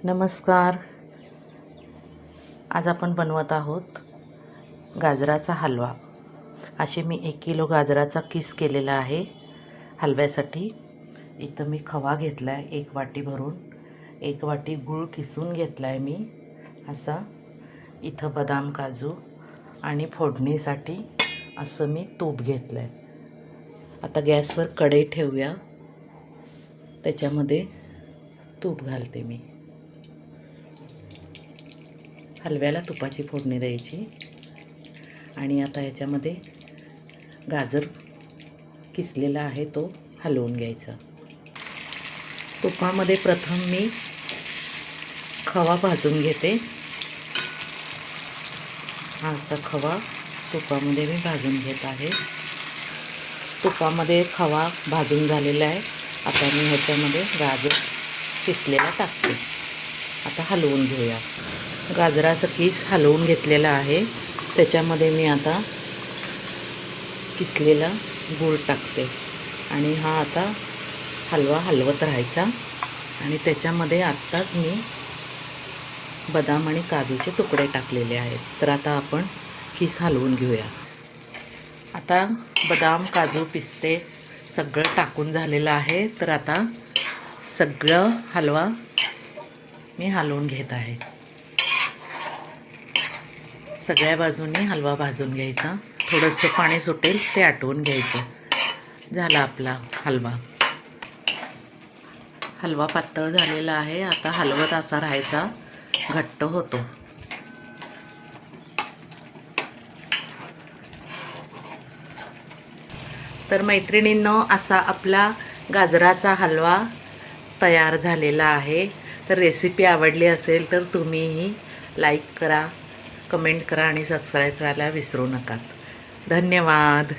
नमस्कार. आज आपण बनवत आहोत गाजराचा हलवा. असे मी 1 किलो गाजराचा किस केलेला आहे हलव्यासाठी. इथं मी खवा घेतला आहे 1 वाटी भरून. 1 वाटी गूळ किसून घेतला आहे मी असा. इथं बदाम काजू आणि फोडणीसाठी असं मी तूप घेतलं आहे. आता गॅसवर कढई ठेवूया. त्याच्यामध्ये तूप घालते मी. हलव्याला तुपाची फोडणी द्यायची. आणि आता याच्यामध्ये गाजर किसलेला आहे तो हलवून घ्यायचा. तुपामध्ये प्रथम मी खवा भाजून घेते. हा असा खवा तुपामध्ये मी भाजून घेत आहे. तुपामध्ये खवा भाजून झालेला आहे. आता मी ह्याच्यामध्ये गाजर किसलेला टाकते. आता हलवून घेऊया. गाजराचा किस हलवून घेतलेला आहे. त्याच्यामध्ये मी आता किसलेला गूळ टाकते आणि हा आता हलवा हलवत राहायचा. आणि त्याच्यामध्ये आत्ताच मी बदाम आणि काजूचे तुकडे टाकलेले आहेत. तर आता आपण किस हलवून घेऊया. आता बदाम काजू पिस्ते सगळं टाकून झालेलं आहे. तर आता सगळं हलवा मी हलवून घेत आहे. सगळ्या बाजूंनी हलवा भाजून घ्यायचा. थोडंसं पाणी सुटेल ते आटवून घ्यायचं. झाला आपला हलवा. हलवा पातळ झालेला आहे. आता हलवत असा राहायचा, घट्ट होतो. तर मैत्रिणींनो, असा आपला गाजराचा हलवा तयार झालेला आहे. तर रेसिपी आवडली असेल तर तुम्हीही लाईक करा, कमेंट करा आणि सबस्क्राईब करायला विसरू नका. धन्यवाद.